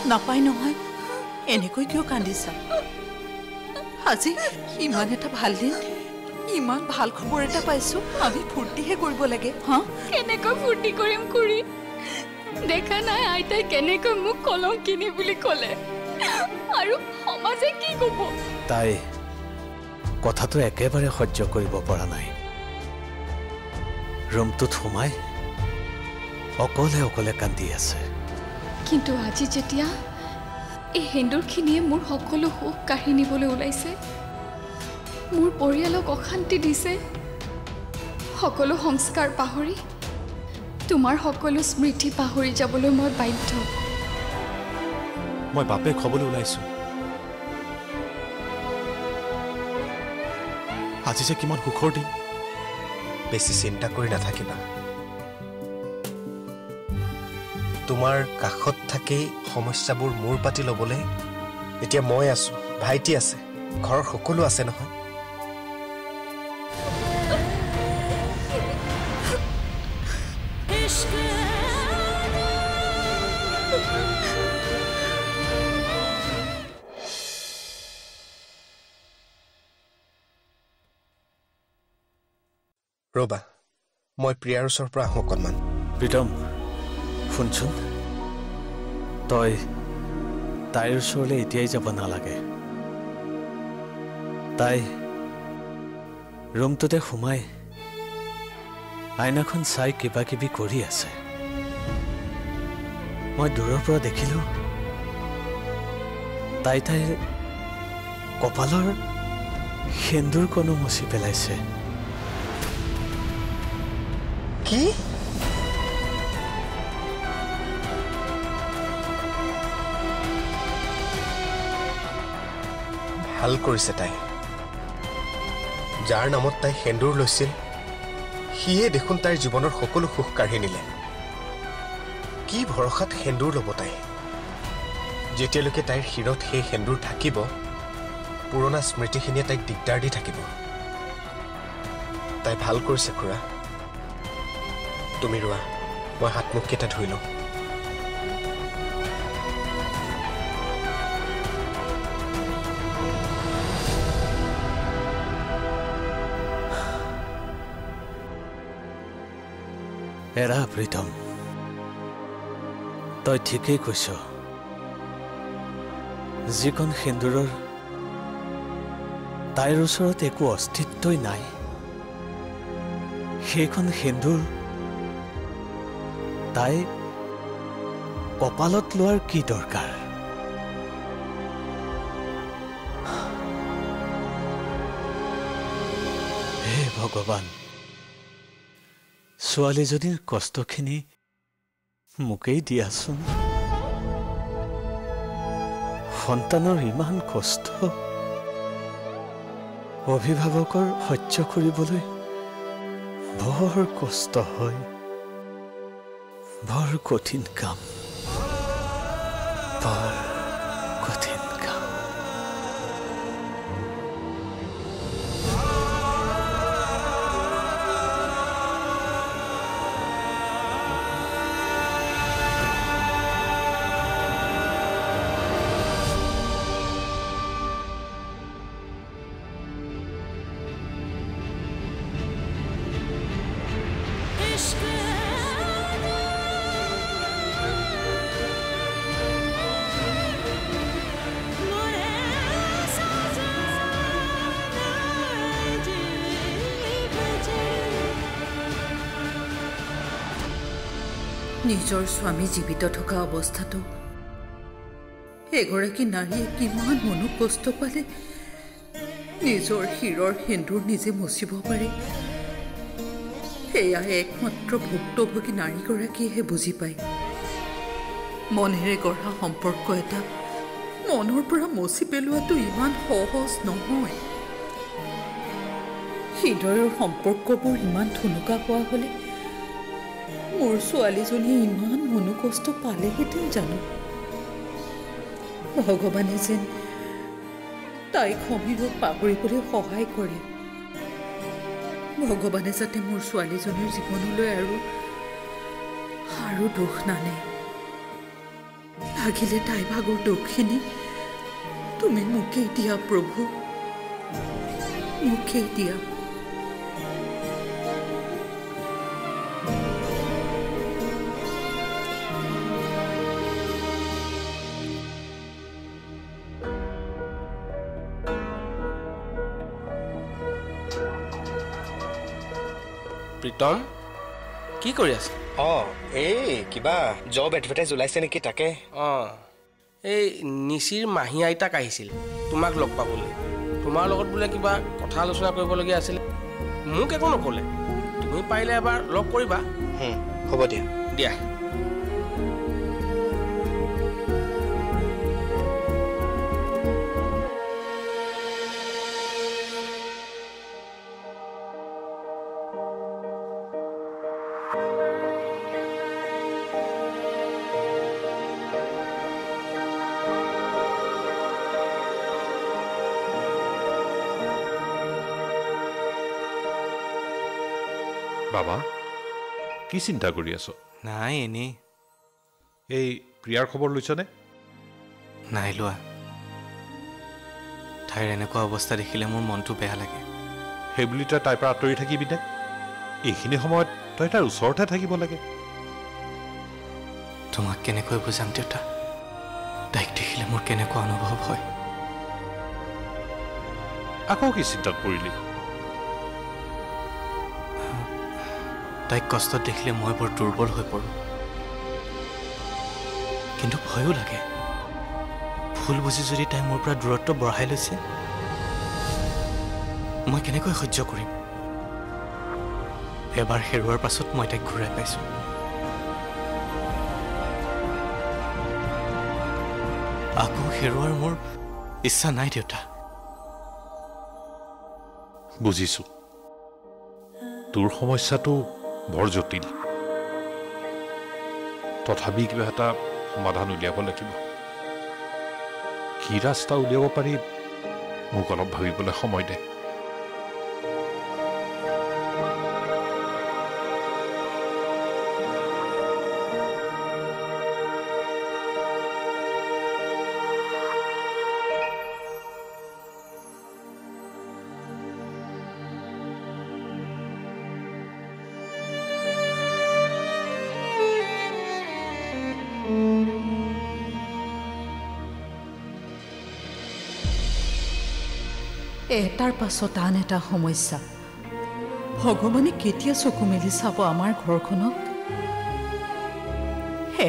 নাপায় নহয় এনেকৈ কিয় কান্দিছা আজি ইমান এটা ভাল দিন ইমান ভাল খবৰ এটা পাইছো আমি ফূৰ্তিহে কৰিব লাগে হা কেনেকৈ ফূৰ্তি কৰিম খুৰী দেখা নাই আইতাই কেনেকৈ মোক কলংকিনী বুলি ক'লে আৰু সমাজে কি ক'ব তাই কথাটো একেবাৰে সহ্য কৰিব পৰা নাই ৰুমটোত সোমাই অকলে অকলে কান্দি আছে কিন্তু আজি যেতিয়া এই সেন্দুৰখিনিয়ে মোৰ সকলো সুখ কাঢ়ি নিবলৈ ওলাইছে মোৰ পৰিয়ালক অশান্তি দিছে সকলো সংস্কাৰ পাহৰি তোমাৰ সকলো স্মৃতি পাহৰি যাবলৈ মই বাধ্য মই বাপেক হ'বলৈ ওলাইছো আজি যে কিমান সুখৰ দিন বেছি চিন্তা কৰি নাথাকিবা তোমাৰ কাষত থাকি সমস্যাবোৰ মূৰ পাতি ল'বলৈ এতিয়া মই আছো ভাইটি আছে ঘৰৰ সকলো আছে নহয় ৰবা মই প্ৰিয়াৰ ওচৰৰ পৰা আহোঁ অকণমান প্ৰীতম শুনচোন তই তাইৰ ওচৰলৈ এতিয়াই যাব নালাগে তাই ৰুমটোতে সোমাই আইনাখন চাই কিবা কিবি কৰি আছে মই দূৰৰ পৰা দেখিলোঁ তাইৰ কপালৰ সেন্দুৰকণো মচি পেলাইছে কি ভাল কৰিছে তাই যাৰ নামত তাই সেন্দুৰ লৈছিল সিয়ে দেখোন তাইৰ জীৱনৰ সকলো সুখ কাঢ়ি নিলে কি ভৰসাত সেন্দুৰ ল'ব তাই যেতিয়ালৈকে তাইৰ শিৰত সেই সেন্দুৰ থাকিব পুৰণা স্মৃতিখিনিয়ে তাইক দিগদাৰ দি থাকিব তাই ভাল কৰিছে খুৰা তুমি ৰোৱা মই হাত মুখকেইটা ধুই লওঁ এৰা প্ৰীতম তই ঠিকেই কৈছ যিখন সেন্দুৰৰ তাইৰ ওচৰত একো অস্তিত্বই নাই সেইখন সেন্দুৰ তাই কপালত লোৱাৰ কি দৰকাৰ হে ভগৱান ছোৱালীজনীৰ কষ্টখিনি মোকেই দিয়াচোন সন্তানৰ ইমান কষ্ট অভিভাৱকৰ সহ্য কৰিবলৈ বৰ কষ্ট হয় বৰ কঠিন কাম বৰ কঠিন কাম নিজৰ স্বামী জীৱিত থকা অৱস্থাটো এগৰাকী নাৰীয়ে কিমান মনো কষ্ট পালে নিজৰ শিৰৰ সেন্দুৰ নিজে মচিব পাৰে সেয়া একমাত্ৰ ভুক্তভোগী নাৰীগৰাকীয়েহে বুজি পায় মনেৰে গঢ়া সম্পৰ্ক এটা মনৰ পৰা মচি পেলোৱাটো ইমান সহজ নহয় হৃদয়ৰ সম্পৰ্কবোৰ ইমান ঠুনুকা হোৱা হ'লে মোৰ ছোৱালীজনীয়ে ইমান মনোকষ্ট পালেহেঁতেন জানো ভগৱানে যেন তাইক সমীৰত পাহৰিবলৈ সহায় কৰে ভগৱানে যাতে মোৰ ছোৱালীজনীৰ জীৱনলৈ আৰু দুখ নানে লাগিলে তাই ভাগৰ দুখখিনি তুমি মোকেই দিয়া প্ৰভু, মোকেই দিয়া। প্ৰীতম কি কৰি আছে? এই কিবা জব এডভাৰটাইজ ওলাইছে নেকি তাকে। এই নিচিৰ মাহী আইতাক আহিছিল তোমাক লগ পাবলৈ। তোমাৰ লগত বোলে কিবা কথা আলোচনা কৰিবলগীয়া আছিলে। মোক একো নক'লে। তুমি পাৰিলে এবাৰ লগ কৰিবা। হ'ব দিয়া দিয়া। বাবা কি চিন্তা কৰি আছ? নাই এনেই। এই প্ৰিয়াৰ খবৰ লৈছনে? নাই লোৱা। তাইৰ এনেকুৱা অৱস্থা দেখিলে মোৰ মনটো বেয়া লাগে। সেইবুলি তই তাইৰ পৰা আঁতৰি থাকিবিনে? এইখিনি সময়ত তই তাইৰ ওচৰতে থাকিব লাগে। তোমাক কেনেকৈ বুজাম দেউতা, তাইক দেখিলে মোৰ কেনেকুৱা অনুভৱ হয়। আকৌ কি চিন্তাত পৰিলি? তাইক কষ্টত দেখিলে মই বৰ দুৰ্বল হৈ পৰোঁ, কিন্তু ভয়ো লাগে। ভুল বুজি যদি তাই মোৰ পৰা দূৰত্ব বঢ়াই লৈছে, মই কেনেকৈ সহ্য কৰিম? এবাৰ হেৰুৱাৰ পাছত মই তাইক ঘূৰাই পাইছোঁ। আকৌ হেৰুৱাৰ মোৰ ইচ্ছা নাই দেউতা। বুজিছো, তোৰ সমস্যাটো বৰ জটিল। তথাপি কিবা এটা সমাধান উলিয়াব লাগিব। কি ৰাস্তা উলিয়াব পাৰি মোক অলপ ভাবিবলৈ সময় দে। এটাৰ পাছত আন এটা সমস্যা। ভগৱানে কেতিয়া চকু মেলি চাব আমাৰ ঘৰখনক?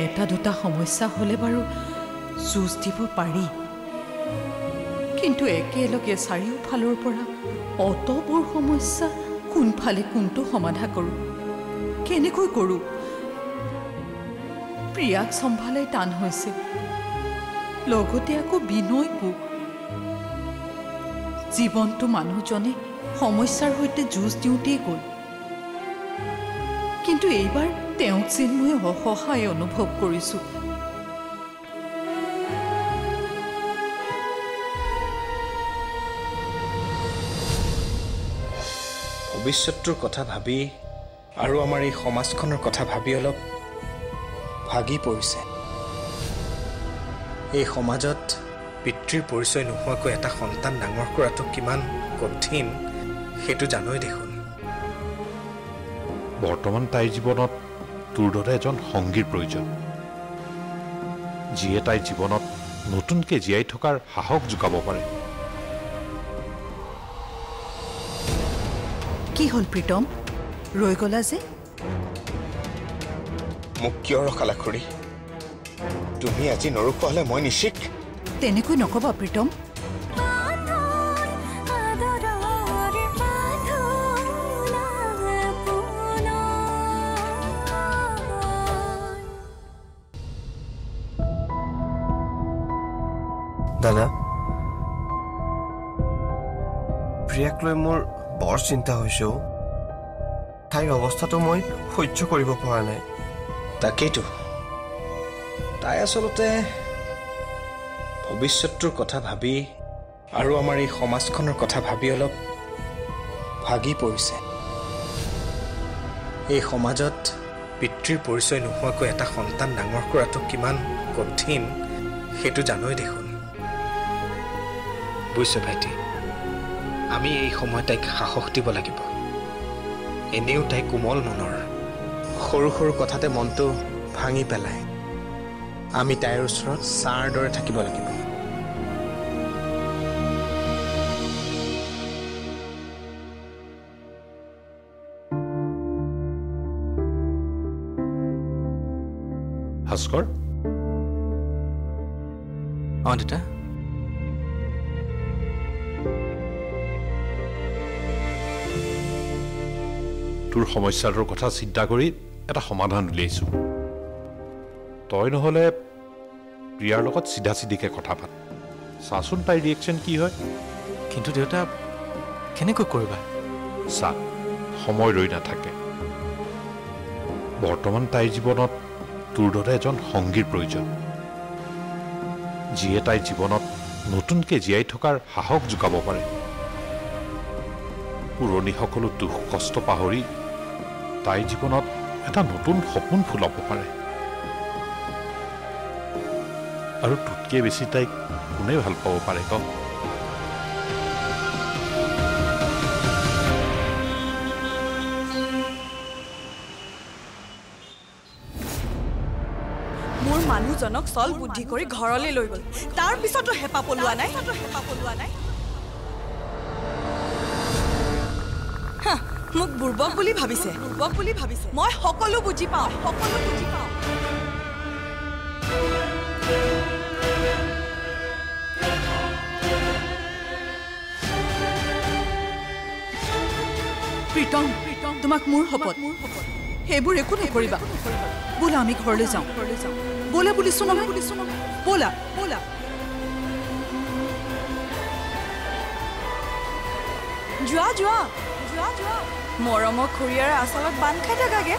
এটা দুটা সমস্যা হ'লে বাৰু যুঁজ দিব পাৰি, কিন্তু একেলগে চাৰিওফালৰ পৰা অতবোৰ সমস্যা, কোনফালে কোনটো সমাধা কৰোঁ, কেনেকৈ কৰোঁ? প্ৰিয়াক চম্ভালাই টান হৈছে, লগতে আকৌ বিনয়কো। জীৱনটো মানুহজনে সমস্যাৰ সৈতে যুঁজ দিওঁতেই গ'ল, কিন্তু এইবাৰ তেওঁক যেন মই অসহায় অনুভৱ কৰিছোঁ। ভৱিষ্যতটোৰ কথা ভাবি আৰু আমাৰ এই সমাজখনৰ কথা ভাবি অলপ ভাগি পৰিছে। এই সমাজত পিতৃৰ পৰিচয় নোহোৱাকৈ এটা সন্তান ডাঙৰ কৰাটো কিমান কঠিন সেইটো জানই দেখোন। বৰ্তমান তাইৰ জীৱনত তোৰ দৰে এজন সংগীৰ প্ৰয়োজন, যিয়ে তাইৰ জীৱনত নতুনকৈ জীয়াই থকাৰ সাহস যোগাব পাৰে। কি হ'ল প্ৰীতম, ৰৈ গলা যে? মোক কিয় ৰখালা খুৰী? তুমি আজি নৰখোৱা হ'লে মই নিশ্চিত। তেনেকৈ নকবা প্ৰীতম। দাদা, প্ৰিয়াক লৈ মোৰ বৰ চিন্তা হৈছে। তাইৰ অৱস্থাটো মই সহ্য কৰিব পৰা নাই। তাকেইতো, তাই আচলতে ভৱিষ্যতটোৰ কথা ভাবি আৰু আমাৰ এই সমাজখনৰ কথা ভাবি অলপ ভাগি পৰিছে। এই সমাজত পিতৃৰ পৰিচয় নোহোৱাকৈ এটা সন্তান ডাঙৰ কৰাটো কিমান কঠিন সেইটো জানোই দেখোন বুজিছো ভাইটি আমি এই সময় তাইক সাহস দিব লাগিব এনেও তাই কোমল মনৰ সৰু সৰু কথাতে মনটো ভাঙি পেলায় আমি তাইৰ ওচৰত ছাৰ দৰে থাকিব লাগিব ভাস্কৰ দেউতা তোৰ সমস্যাটোৰ কথা চিন্তা কৰি এটা সমাধান উলিয়াইছোঁ তই নহ'লে প্ৰিয়াৰ লগত চিধা চিধিকে কথা পাত চাচোন তাইৰ ৰিয়েকশ্যন কি হয় কিন্তু দেউতা কেনেকৈ কৰিবা চা সময় ৰৈ নাথাকে বৰ্তমান তাইৰ জীৱনত তোৰ দৰে এজন সংগীৰ প্ৰয়োজন যিয়ে তাইৰ জীৱনত নতুনকৈ জীয়াই থকাৰ সাহস যোগাব পাৰে পুৰণি সকলো দুখ কষ্ট পাহৰি তাইৰ জীৱনত এটা নতুন সপোন ফুলাব পাৰে আৰু তোতকৈ বেছি তাইক কোনে ভাল পাব পাৰে ক মোৰ মানুহজনক চল বুদ্ধি কৰি ঘৰলৈ লৈ গ'ল তাৰ পিছতো হেপা পলোৱা নাই মোক বুৰ্বক বুলি ভাবিছে মই সকলো বুজি পাওঁ প্ৰীতম তোমাক মোৰ শপত সেইবোৰ একো নকৰিবা ব'লা আমি ঘৰলৈ যাওঁ ব'লা বুলিছো নহয় ব'লা যোৱা মৰমৰ খুৰীয়াৰ আচলত বান্ধ খাই থাকাগে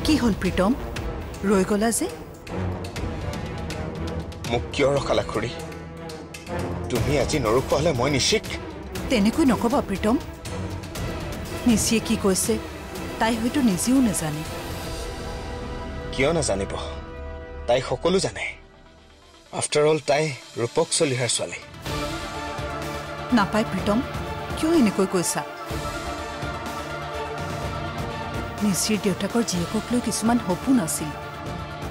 কি হ'ল প্ৰীতম ৰৈ গ'লা যে মোক কিয় ৰখালা খুৰী তুমি আজি নৰখোৱা হ'লে মই নিশ্চিত তেনেকৈ নকবা প্ৰীতম নিচিয়ে কি কৈছে তাই হয়তো নিজেও নাজানে কিয় নাজানিব তাই সকলো জানে আফটাৰ অল তাই ৰূপক চলিহাৰ ছোৱালী নাপায় প্ৰীতম কিয় এনেকৈ কৈছা নিচিৰ দেউতাকৰ জীয়েকক লৈ কিছুমান সপোন আছিল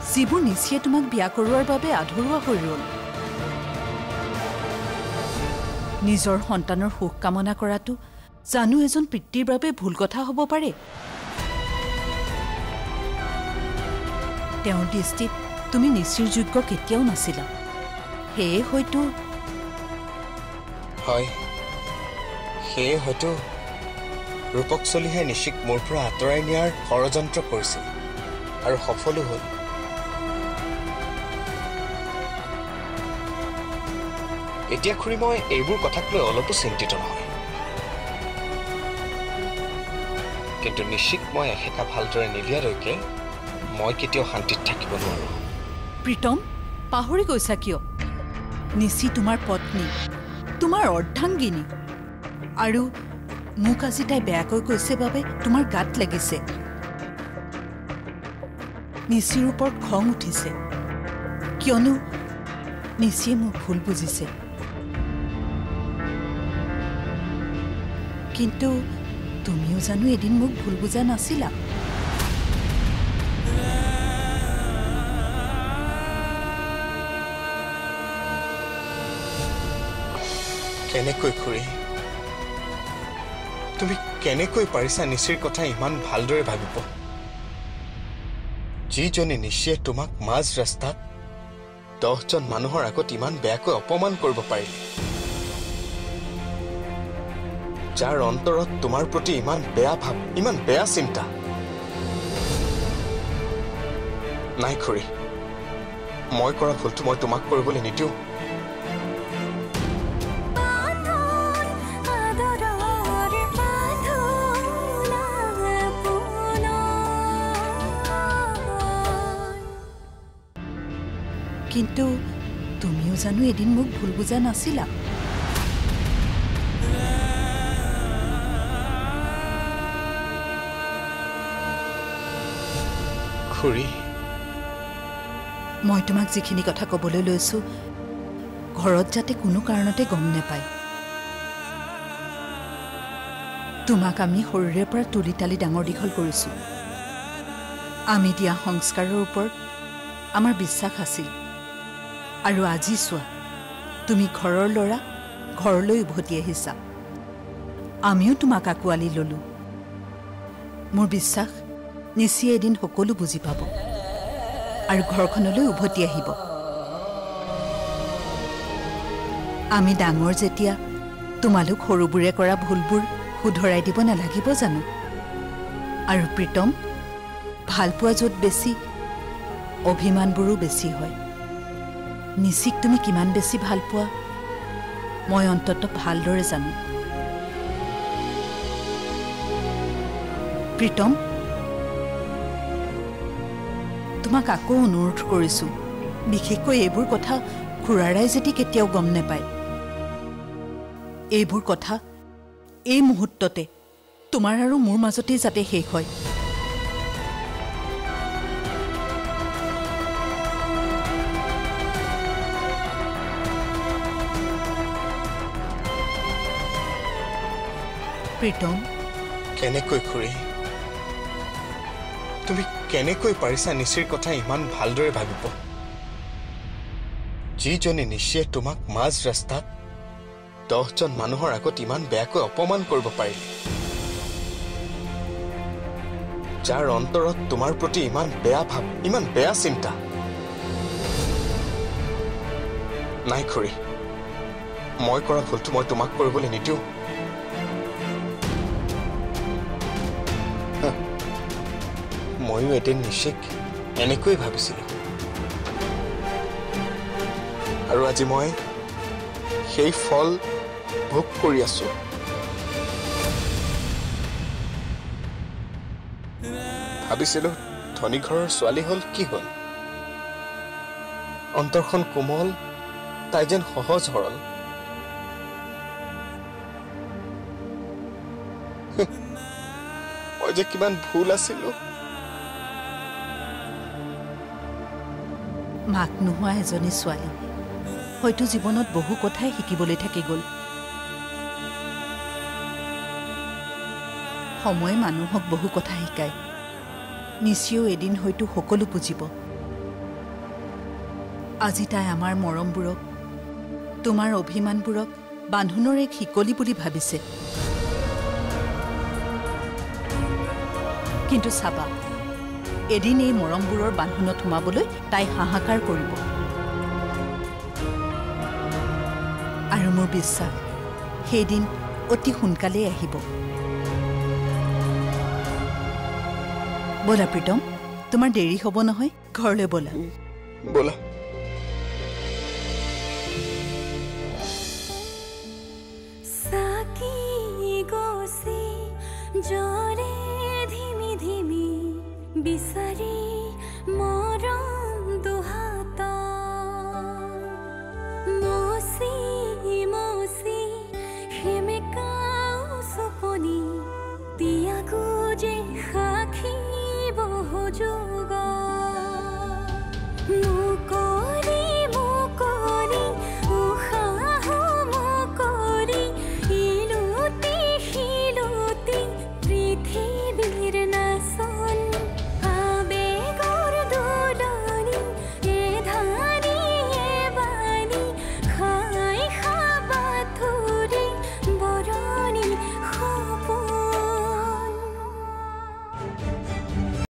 যিবোৰ নিচিয়ে তোমাক বিয়া কৰোৱাৰ বাবে আধৰুৱা হৈ ৰ'ল নিজৰ সন্তানৰ সুখ কামনা কৰাটো জানো এজন পিতৃৰ বাবে ভুল কথা হ'ব পাৰে তেওঁৰ দৃষ্টিত তুমি নিচিৰ যোগ্য কেতিয়াও নাছিলা সেয়ে হয়তো ৰূপক চলিহাই নিশ্চিক মোৰ পৰা আঁতৰাই নিয়াৰ ষড়যন্ত্ৰ কৰিছিল আৰু সফলো হ'ল এতিয়া খুৰী মই এইবোৰ কথাক লৈ অলপো চিন্তিত নহয় কিন্তু নিশ্চিক মই এসেকা ভালদৰে নিদিয়ালৈকে মই কেতিয়াও শান্তিত থাকিব নোৱাৰো প্ৰীতম পাহৰি গৈছা কিয় নিচি তোমাৰ পত্নী তোমাৰ অৰ্ধাংগিনী আৰু মোক আজি তাই বেয়াকৈ কৈছে বাবে তোমাৰ গাত লাগিছে নিচিৰ ওপৰত খং উঠিছে কিয়নো নিচিয়ে মোক ভুল বুজিছে কিন্তু তুমিও জানো এদিন মোক ভুল বুজা নাছিলা কেনেকৈ খুৰী তুমি কেনেকৈ পাৰিছা নিচিৰ কথা ইমান ভালদৰে ভাবিব যিজনে নিশ্চয় তোমাক মাজ ৰাস্তাত 10 জন মানুহৰ আগত ইমান বেয়াকৈ অপমান কৰিব পাৰিলে যাৰ অন্তৰত তোমাৰ প্ৰতি ইমান বেয়া ভাৱ ইমান বেয়া চিন্তা নাই খুৰী মই কৰা ভুলটো মই তোমাক কৰিবলৈ নিদিওঁ কিন্তু তুমিও জানো এদিন মোক ভুল বুজা নাছিলা খুৰী মই তোমাক যিখিনি কথা ক'বলৈ লৈছোঁ ঘৰত যাতে কোনো কাৰণতে গম নাপায় তোমাক আমি সৰুৰে পৰা তুলি তালি ডাঙৰ দীঘল কৰিছোঁ আমি দিয়া সংস্কাৰৰ ওপৰত আমাৰ বিশ্বাস আছিল আৰু আজি চোৱা তুমি ঘৰৰ ল'ৰা ঘৰলৈ উভতি আহিছা আমিও তোমাক আঁকোৱালি ল'লোঁ মোৰ বিশ্বাস নিশিয়ে এদিন সকলো বুজি পাব আৰু ঘৰখনলৈ উভতি আহিব আমি ডাঙৰ যেতিয়া তোমালোক সৰুবোৰে কৰা ভুলবোৰ শুধৰাই দিব নালাগিব জানো আৰু প্ৰীতম ভালপোৱা য'ত বেছি অভিমানবোৰো বেছি হয় নিশিক তুমি কিমান বেছি ভাল পোৱা মই অন্ততঃ ভালদৰে জানো প্ৰীতম তোমাক আকৌ অনুৰোধ কৰিছোঁ বিশেষকৈ এইবোৰ কথা খুৰাৰাই যদি কেতিয়াও গম নাপায় এইবোৰ কথা এই মুহূৰ্ততে তোমাৰ আৰু মোৰ মাজতেই যাতে শেষ হয় প্ৰীতম কেনেকৈ খুৰী তুমি কেনেকৈ পাৰিছা নিশিৰ কথা ইমান ভালদৰে ভাবিব যিজনে নিশিয়ে তোমাক মাজ ৰাস্তাত 10 জন মানুহৰ আগত ইমান বেয়াকৈ অপমান কৰিব পাৰিলে যাৰ অন্তৰত তোমাৰ প্ৰতি ইমান বেয়া ভাৱ ইমান বেয়া চিন্তা নাই খুৰী মই কৰা ভুলটো মই তোমাক কৰিবলৈ নিদিওঁ ময়ো এদিন নিশিক এনেকৈ ভাবিছিলোঁ আৰু আজি মই সেই ফল ভোগ কৰি আছো ভাবিছিলোঁ ধনী ঘৰৰ ছোৱালী হ'ল কি হ'ল অন্তৰখন কোমল তাই যেন সহজ সৰল মই যে কিমান ভুল আছিলোঁ মাক নোহোৱা এজনী ছোৱালী হয়তো জীৱনত বহু কথাই শিকিবলৈ থাকি গ'ল সময় মানুহক বহু কথা শিকায় নিশ্চয় এদিন হয়তো সকলো বুজিব আজি তাই আমাৰ মৰমবোৰক তোমাৰ অভিমানবোৰক বান্ধোনৰ এক শিকলি বুলি ভাবিছে কিন্তু চাবা এদিন এই মৰমবোৰৰ বান্ধোনত সোমাবলৈ তাই হাহাকাৰ কৰিব আৰু মোৰ বিশ্বাস সেইদিন অতি সোনকালেই আহিব ব'লা প্ৰীতম তোমাৰ দেৰি হ'ব নহয় ঘৰলৈ ব'লা ব'লা বিচাৰি মৰম দুহাত মচি মচি সেমেকাও চপনি তিয়াগো যে সাক্ষী বহু